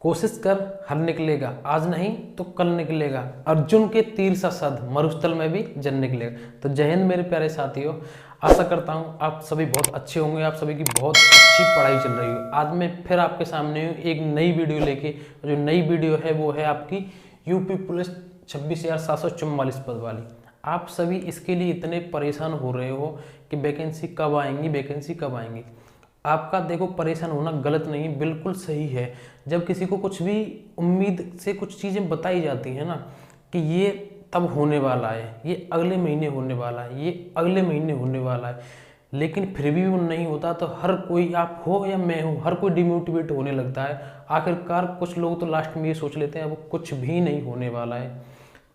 कोशिश कर हर निकलेगा, आज नहीं तो कल निकलेगा, अर्जुन के तीर सा सद मरुस्थल में भी जल निकलेगा। तो जय हिंद मेरे प्यारे साथियों, आशा करता हूँ आप सभी बहुत अच्छे होंगे, आप सभी की बहुत अच्छी पढ़ाई चल रही हो। आज मैं फिर आपके सामने हूँ एक नई वीडियो लेके। जो नई वीडियो है वो है आपकी यूपी पुलिस 26,744 पद वाली। आप सभी इसके लिए इतने परेशान हो रहे हो कि वैकेंसी कब आएंगी, वैकेंसी कब आएंगी। आपका देखो परेशान होना गलत नहीं, बिल्कुल सही है। जब किसी को कुछ भी उम्मीद से कुछ चीज़ें बताई जाती हैं ना कि ये तब होने वाला है, ये अगले महीने होने वाला है, ये अगले महीने होने वाला है, लेकिन फिर भी वो नहीं होता, तो हर कोई, आप हो या मैं हूँ, हर कोई डिमोटिवेट होने लगता है। आखिरकार कुछ लोग तो लास्ट में ये सोच लेते हैं अब कुछ भी नहीं होने वाला है।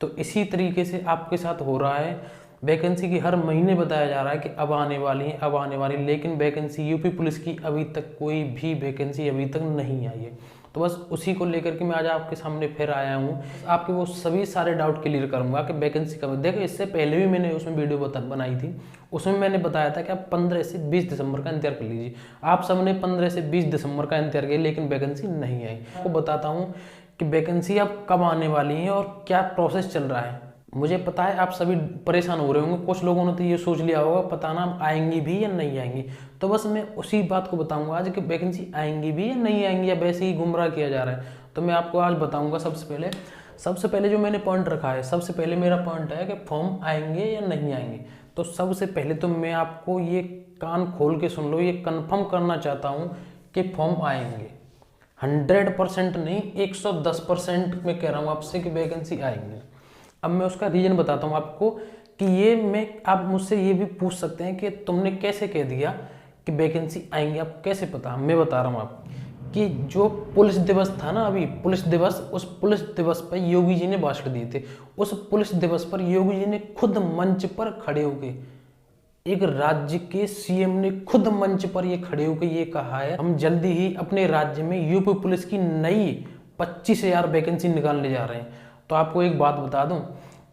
तो इसी तरीके से आपके साथ हो रहा है। वैकेंसी की हर महीने बताया जा रहा है कि अब आने वाली है, अब आने वाली, लेकिन वैकेंसी यूपी पुलिस की अभी तक कोई भी वैकेंसी अभी तक नहीं आई है। तो बस उसी को लेकर के मैं आज आपके सामने फिर आया हूँ। आपके वो सभी सारे डाउट क्लियर करूँगा कि वैकेंसी कब। देखो इससे पहले भी मैंने उसमें वीडियो बनाई थी, उसमें मैंने बताया था कि आप 15 से 20 दिसंबर का इंतजार कर लीजिए। आप सबने 15 से 20 दिसंबर का इंतजार किया, लेकिन वैकेंसी नहीं आई। आपको बताता हूँ कि वैकेंसी अब कब आने वाली है और क्या प्रोसेस चल रहा है। मुझे पता है आप सभी परेशान हो रहे होंगे, कुछ लोगों ने तो ये सोच लिया होगा पता ना आएंगी भी या नहीं आएंगी। तो बस मैं उसी बात को बताऊंगा आज कि वैकेंसी आएंगी भी या नहीं आएंगी, या वैसे ही गुमराह किया जा रहा है। तो मैं आपको आज बताऊंगा। सबसे पहले जो मैंने पॉइंट रखा है, सबसे पहले मेरा पॉइंट है कि फॉर्म आएंगे या नहीं आएंगे। तो सबसे पहले तो मैं आपको ये कान खोल के सुन लो, ये कन्फर्म करना चाहता हूँ कि फॉर्म आएंगे। 100% नहीं, 110% मैं कह रहा हूँ आपसे कि वैकेंसी आएंगे। अब मैं उसका रीजन बताता हूँ आपको कि आप मुझसे ये भी पूछ सकते हैं कि तुमने कैसे कह दिया कि वैकेंसी आएंगी, आपको कैसे पता। मैं बता रहा हूँ आपको कि जो पुलिस दिवस था ना, अभी पुलिस दिवस, उस पुलिस दिवस पर योगी जी ने भाषण दिए थे। उस पुलिस दिवस पर योगी जी ने खुद मंच पर खड़े होके, एक राज्य के सीएम ने खुद मंच पर ये खड़े होकर ये कहा है हम जल्दी ही अपने राज्य में यूपी पुलिस की नई 25,000 वैकेंसी निकालने जा रहे हैं। तो आपको एक बात बता दूं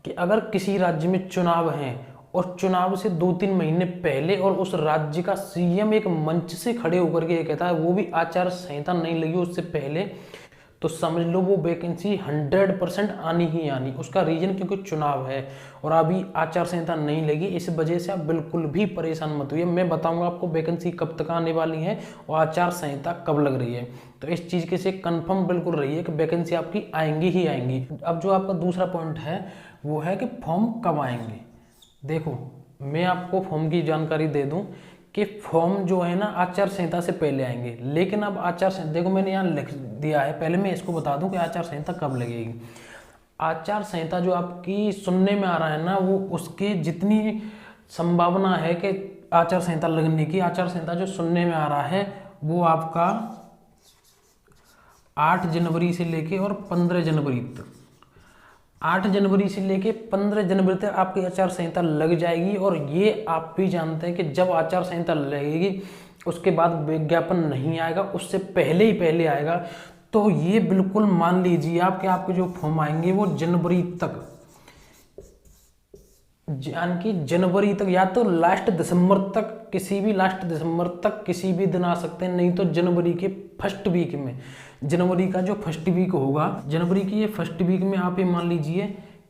कि अगर किसी राज्य में चुनाव हैं और चुनाव से 2-3 महीने पहले और उस राज्य का सीएम एक मंच से खड़े होकर के ये कहता है, वो भी आचार संहिता नहीं लगी उससे पहले, तो समझ लो वो वैकेंसी 100% आनी ही आनी। उसका रीजन क्योंकि चुनाव है और अभी आचार संहिता नहीं लगी, इस वजह से आप बिल्कुल भी परेशान मत हुइए। मैं बताऊंगा आपको वैकेंसी कब तक आने वाली है और आचार संहिता कब लग रही है। तो इस चीज़ के से कंफर्म बिल्कुल रहिए कि वैकेंसी आपकी आएंगी ही आएंगी। अब जो आपका दूसरा पॉइंट है वो है कि फॉर्म कब आएंगे। देखो मैं आपको फॉर्म की जानकारी दे दूँ कि फॉर्म जो है ना आचार संहिता से पहले आएंगे, लेकिन अब आचार संहिता, देखो मैंने यहाँ लिख दिया है, पहले मैं इसको बता दूं कि आचार संहिता कब लगेगी। आचार संहिता जो आपकी सुनने में आ रहा है ना, वो उसकी जितनी संभावना है कि आचार संहिता लगने की, आचार संहिता जो सुनने में आ रहा है वो आपका 8 जनवरी से लेके और 15 जनवरी तक, 8 जनवरी से लेके 15 जनवरी तक आपकी आचार संहिता लग जाएगी। और ये आप भी जानते हैं कि जब आचार संहिता लगेगी उसके बाद विज्ञापन नहीं आएगा, उससे पहले ही पहले आएगा। तो ये बिल्कुल मान लीजिए आप कि आपके जो फॉर्म आएंगे वो जनवरी तक, यानी कि जनवरी तक, या तो लास्ट दिसंबर तक, किसी भी लास्ट दिसंबर तक किसी भी दिन आ सकते हैं, नहीं तो जनवरी के फर्स्ट वीक में, जनवरी का जो फर्स्ट वीक होगा, जनवरी की ये फर्स्ट वीक में आप ये मान लीजिए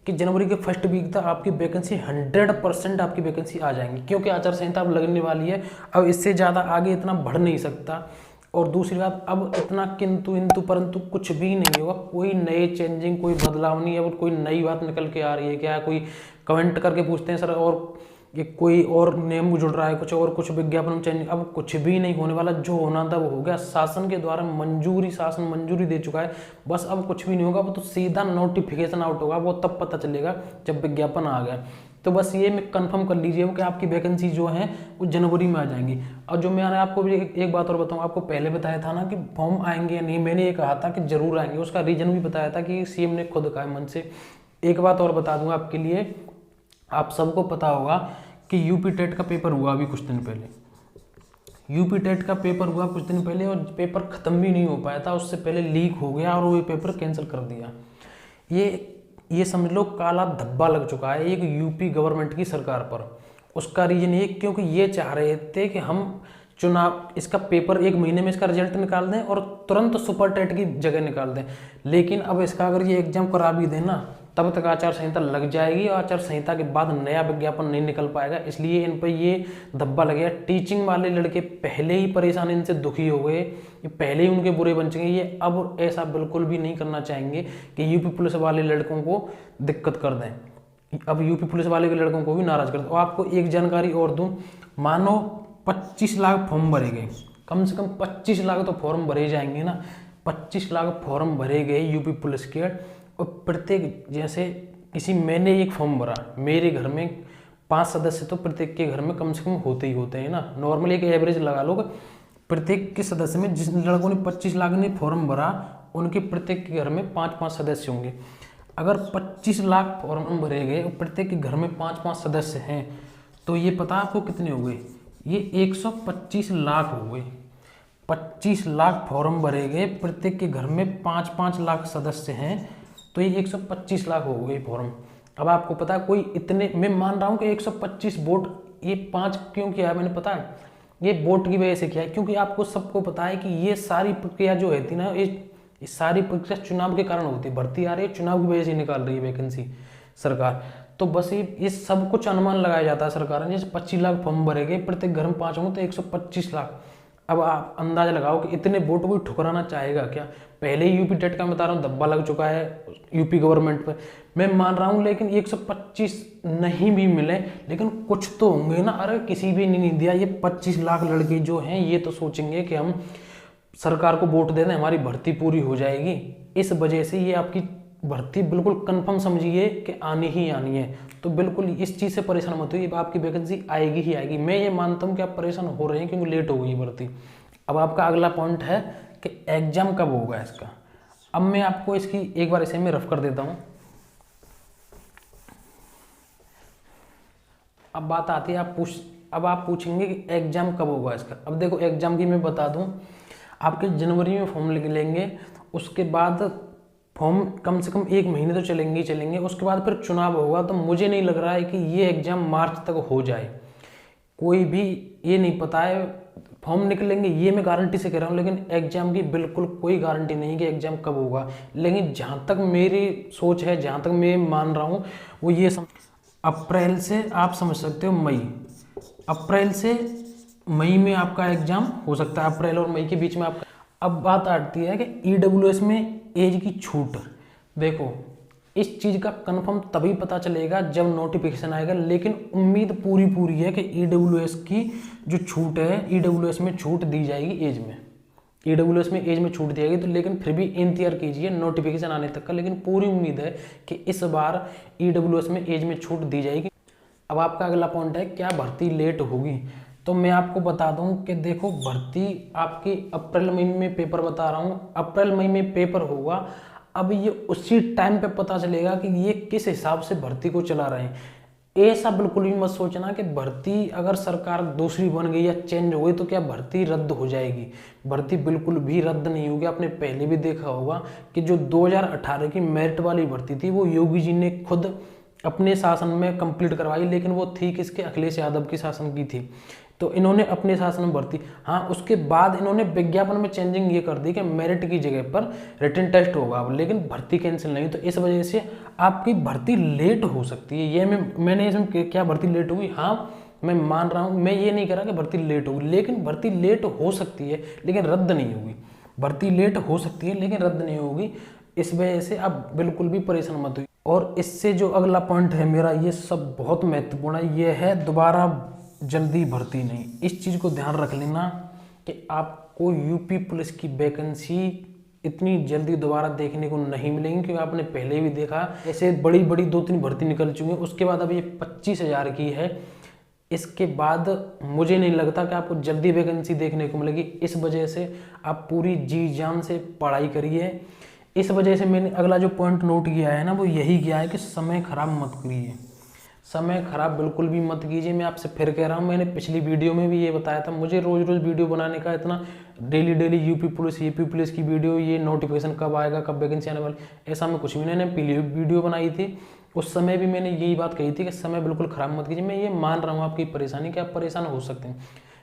कि जनवरी के फर्स्ट वीक तक आपकी वैकेंसी 100% आपकी वैकेंसी आ जाएंगी, क्योंकि आचार संहिता अब लगने वाली है। अब इससे ज़्यादा आगे इतना बढ़ नहीं सकता। और दूसरी बात, अब इतना किंतु इंतु परंतु कुछ भी नहीं होगा, कोई नए चेंजिंग, कोई बदलाव नहीं है। और कोई नई बात निकल के आ रही है क्या, कोई कमेंट करके पूछते हैं सर और ये कोई और नियम जुड़ रहा है, कुछ विज्ञापन में चेंज, अब कुछ भी नहीं होने वाला। जो होना था वो हो गया, शासन के द्वारा शासन मंजूरी दे चुका है, बस अब कुछ भी नहीं होगा। वो तो सीधा नोटिफिकेशन आउट होगा, वो तब पता चलेगा जब विज्ञापन आ गया। तो बस ये मैं कंफर्म कर लीजिए कि आपकी वैकेंसी जो है वो जनवरी में आ जाएंगी। और जो मैंने आपको भी एक बात और बताऊँ, आपको पहले बताया था ना कि फॉर्म आएंगे या नहीं, मैंने ये कहा था कि जरूर आएंगे, उसका रीजन भी बताया था कि सीएम ने खुद कहा है मन से। एक बात और बता दूंगा आपके लिए, आप सबको पता होगा कि यूपी टेट का पेपर हुआ अभी कुछ दिन पहले, यूपी टेट का पेपर हुआ कुछ दिन पहले और पेपर ख़त्म भी नहीं हो पाया था, उससे पहले लीक हो गया और वो पेपर कैंसिल कर दिया। ये समझ लो काला धब्बा लग चुका है एक यूपी गवर्नमेंट की सरकार पर। उसका रीजन ये, क्योंकि ये चाह रहे थे कि हम चुनाव इसका पेपर 1 महीने में इसका रिजल्ट निकाल दें और तुरंत सुपर टेट की जगह निकाल दें। लेकिन अब इसका अगर ये एग्जाम करा भी देना तब तक आचार संहिता लग जाएगी और आचार संहिता के बाद नया विज्ञापन नहीं निकल पाएगा। इसलिए इन पर ये धब्बा लग गया। टीचिंग वाले लड़के पहले ही परेशान, इनसे दुखी हो गए, ये पहले ही उनके बुरे बन चुके हैं। ये अब ऐसा बिल्कुल भी नहीं करना चाहेंगे कि यूपी पुलिस वाले लड़कों को दिक्कत कर दें। अब यूपी पुलिस वाले के लड़कों को भी नाराज कर दें। और आपको एक जानकारी और दूं, मानो 25 लाख फॉर्म भरे गए, कम से कम 25 लाख तो फॉर्म भरे जाएंगे ना। 25 लाख फॉर्म भरे गए यूपी पुलिस के, और प्रत्येक जैसे किसी मैंने एक फॉर्म भरा, मेरे घर में 5 सदस्य तो प्रत्येक के घर में कम से कम होते ही होते हैं ना। नॉर्मली एक एवरेज लगा लो, प्रत्येक के सदस्य में जिस लड़कों ने 25 लाख ने फॉर्म भरा उनके प्रत्येक के घर में 5-5 सदस्य होंगे। अगर 25 लाख फॉर्म भरे गए और प्रत्येक के घर में 5-5 सदस्य हैं तो ये पता आपको कितने हो गए? ये 125 लाख हो गए। 25 लाख फॉर्म भरे गए, प्रत्येक के घर में 5-5 लाख सदस्य हैं तो ये 125 लाख हो गए फॉर्म। अब आपको पता है कोई इतने, मैं मान रहा हूँ कि 125 वोट, ये 5 क्यों किया है मैंने पता है? ये वोट की वजह से किया है क्योंकि आपको सबको पता है कि ये सारी प्रक्रिया जो है थी ना, ये सारी प्रक्रिया चुनाव के कारण होती है। भर्ती आ रही है चुनाव की वजह से निकाल रही है वैकेंसी सरकार। तो बस ये सब कुछ अनुमान लगाया जाता है सरकार ने। जैसे 25 लाख फॉर्म भरे गए, प्रत्येक घर में 5 होंगे तो 125 लाख। अब आप अंदाजा लगाओ कि इतने वोट कोई ठुकराना चाहेगा क्या? पहले ही यूपी टेट का बता रहा हूँ धब्बा लग चुका है यूपी गवर्नमेंट पर, मैं मान रहा हूँ। लेकिन 125 नहीं भी मिले लेकिन कुछ तो होंगे ना। अरे किसी भी नहीं दिया, ये 25 लाख लड़के जो हैं ये तो सोचेंगे कि हम सरकार को वोट दे दें, हमारी भर्ती पूरी हो जाएगी। इस वजह से ये आपकी भर्ती बिल्कुल कंफर्म समझिए कि आनी ही आनी है। तो बिल्कुल इस चीज़ से परेशान मत होइए, आपकी वैकेंसी आएगी ही आएगी। मैं ये मानता हूँ कि आप परेशान हो रहे हैं क्योंकि लेट हो गई भर्ती। अब आपका अगला पॉइंट है कि एग्जाम कब होगा इसका। अब मैं आपको इसकी एक बार इसे मैं रफ कर देता हूँ। अब बात आती है अब आप पूछेंगे कि एग्जाम कब होगा इसका। अब देखो एग्जाम की मैं बता दूं, आपके जनवरी में फॉर्म लिख लेंगे, उसके बाद फॉर्म कम से कम 1 महीने तो चलेंगे ही चलेंगे, उसके बाद फिर चुनाव होगा। तो मुझे नहीं लग रहा है कि ये एग्जाम मार्च तक हो जाए, कोई भी ये नहीं पता है। फॉर्म निकलेंगे ये मैं गारंटी से कह रहा हूँ, लेकिन एग्जाम की बिल्कुल कोई गारंटी नहीं कि एग्जाम कब होगा। लेकिन जहाँ तक मेरी सोच है, जहाँ तक मैं मान रहा हूँ वो ये अप्रैल से आप समझ सकते हो मई, अप्रैल से मई में आपका एग्जाम हो सकता है, अप्रैल और मई के बीच में आपका। अब बात आती है कि ईडब्ल्यूएस में एज की छूट। देखो इस चीज़ का कंफर्म तभी पता चलेगा जब नोटिफिकेशन आएगा, लेकिन उम्मीद पूरी है कि ईडब्ल्यूएस की जो छूट है, ईडब्ल्यूएस में छूट दी जाएगी एज में, ईडब्ल्यूएस में एज में छूट दी जाएगी। तो लेकिन फिर भी इंतजार कीजिए नोटिफिकेशन आने तक का, लेकिन पूरी उम्मीद है कि इस बार ईडब्ल्यूएस में एज में छूट दी जाएगी। अब आपका अगला पॉइंट है क्या भर्ती लेट होगी। तो मैं आपको बता दूं कि देखो भर्ती आपकी अप्रैल मई में पेपर बता रहा हूं, अप्रैल मई में पेपर होगा। अब ये उसी टाइम पे पता चलेगा कि ये किस हिसाब से भर्ती को चला रहे हैं। ऐसा बिल्कुल भी मत सोचना कि भर्ती अगर सरकार दूसरी बन गई या चेंज हो गई तो क्या भर्ती रद्द हो जाएगी। भर्ती बिल्कुल भी रद्द नहीं होगी। आपने पहले भी देखा होगा कि जो 2018 की मेरिट वाली भर्ती थी वो योगी जी ने खुद अपने शासन में कंप्लीट करवाई, लेकिन वो थी किसके, अखिलेश यादव के शासन की थी। तो इन्होंने अपने शासन में भर्ती, हाँ उसके बाद इन्होंने विज्ञापन में चेंजिंग ये कर दी कि मेरिट की जगह पर रिटन टेस्ट होगा, लेकिन भर्ती कैंसिल नहीं। तो इस वजह से आपकी भर्ती लेट हो सकती है। ये मैंने इसमें क्या भर्ती लेट होगी, हाँ मैं मान रहा हूँ, मैं ये नहीं कह रहा कि भर्ती लेट होगी, लेकिन भर्ती लेट हो सकती है लेकिन रद्द नहीं होगी। भर्ती लेट हो सकती है लेकिन रद्द नहीं होगी। इस वजह से आप बिल्कुल भी परेशान मत हुई। और इससे जो अगला पॉइंट है मेरा, ये सब बहुत महत्वपूर्ण है, ये है दोबारा जल्दी भर्ती नहीं। इस चीज़ को ध्यान रख लेना कि आपको यूपी पुलिस की वैकेंसी इतनी जल्दी दोबारा देखने को नहीं मिलेंगी, क्योंकि आपने पहले भी देखा ऐसे बड़ी 2-3 भर्ती निकल चुकी है। उसके बाद अब ये 25,000 की है, इसके बाद मुझे नहीं लगता कि आपको जल्दी वैकेंसी देखने को मिलेगी। इस वजह से आप पूरी जी जान से पढ़ाई करिए। इस वजह से मैंने अगला जो पॉइंट नोट किया है ना, वो यही किया है कि समय खराब मत करिए, समय खराब बिल्कुल भी मत कीजिए। मैं आपसे फिर कह रहा हूँ, मैंने पिछली वीडियो में भी ये बताया था, मुझे रोज़ वीडियो बनाने का इतना डेली यूपी पुलिस की वीडियो, ये नोटिफिकेशन कब आएगा, कब वैकेंसी आने वाली, ऐसा मैं कुछ भी नहीं। मैंने पहले वीडियो बनाई थी, उस समय भी मैंने यही बात कही थी कि समय बिल्कुल ख़राब मत कीजिए। मैं ये मान रहा हूँ आपकी परेशानी कि आप परेशान हो सकते हैं,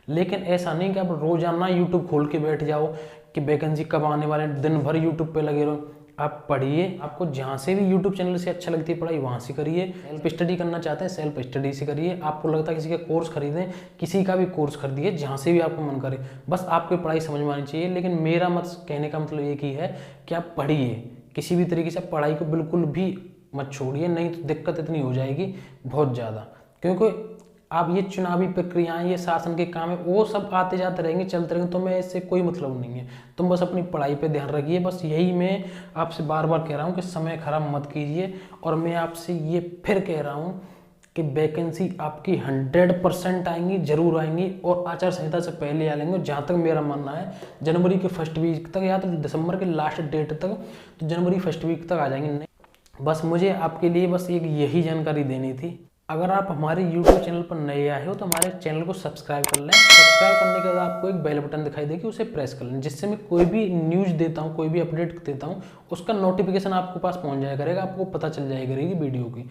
लेकिन ऐसा नहीं कि आप रोजाना यूट्यूब खोल के बैठ जाओ कि वैकेंसी कब आने वाले, दिन भर यूट्यूब पे लगे रहो। आप पढ़िए, आपको जहाँ से भी यूट्यूब चैनल से अच्छा लगती है पढ़ाई वहाँ से करिए। सेल्फ स्टडी करना चाहते हैं सेल्फ स्टडी से करिए। आपको लगता है किसी का कोर्स खरीदें, किसी का भी कोर्स खरीदिए, जहाँ से भी आपको मन करे, बस आपको पढ़ाई समझ में आनी चाहिए। लेकिन मेरा मत कहने का मतलब एक ही है कि आप पढ़िए, किसी भी तरीके से पढ़ाई को बिल्कुल भी मत छोड़िए, नहीं तो दिक्कत इतनी हो जाएगी बहुत ज़्यादा। क्योंकि आप ये चुनावी प्रक्रियाएं, ये शासन के काम है, वो सब आते जाते रहेंगे, चलते रहेंगे, तो मैं इससे कोई मतलब नहीं है। तुम बस अपनी पढ़ाई पे ध्यान रखिए, बस यही मैं आपसे बार बार कह रहा हूँ कि समय खराब मत कीजिए। और मैं आपसे ये फिर कह रहा हूँ कि वैकेंसी आपकी 100% आएंगी, जरूर आएंगी, और आचार संहिता से पहले आ लेंगे। जहाँ तक मेरा मानना है जनवरी के फर्स्ट वीक तक या तो दिसंबर के लास्ट डेट तक, तो जनवरी फर्स्ट वीक तक आ जाएंगे। बस मुझे आपके लिए बस एक यही जानकारी देनी थी। अगर आप हमारे YouTube चैनल पर नए आए हो तो हमारे चैनल को सब्सक्राइब कर लें। सब्सक्राइब करने के बाद आपको एक बेल बटन दिखाई देगी, उसे प्रेस कर लें, जिससे मैं कोई भी न्यूज़ देता हूँ, कोई भी अपडेट देता हूँ, उसका नोटिफिकेशन आपके पास पहुँच जाया करेगा, आपको पता चल जाया करेगी वीडियो की।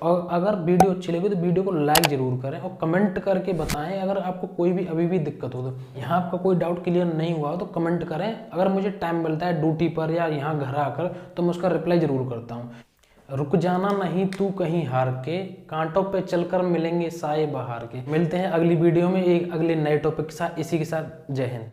और अगर वीडियो अच्छी लगी तो वीडियो को लाइक जरूर करें और कमेंट करके बताएं अगर आपको कोई भी अभी भी दिक्कत हो। तो यहाँ आपका कोई डाउट क्लियर नहीं हुआ हो तो कमेंट करें। अगर मुझे टाइम मिलता है ड्यूटी पर या यहाँ घर आकर तो मैं उसका रिप्लाई जरूर करता हूँ। रुक जाना नहीं तू कहीं हार के, कांटों पे चलकर मिलेंगे साए बहार के। मिलते हैं अगली वीडियो में एक अगले नए टॉपिक के साथ। इसी के साथ जय हिंद।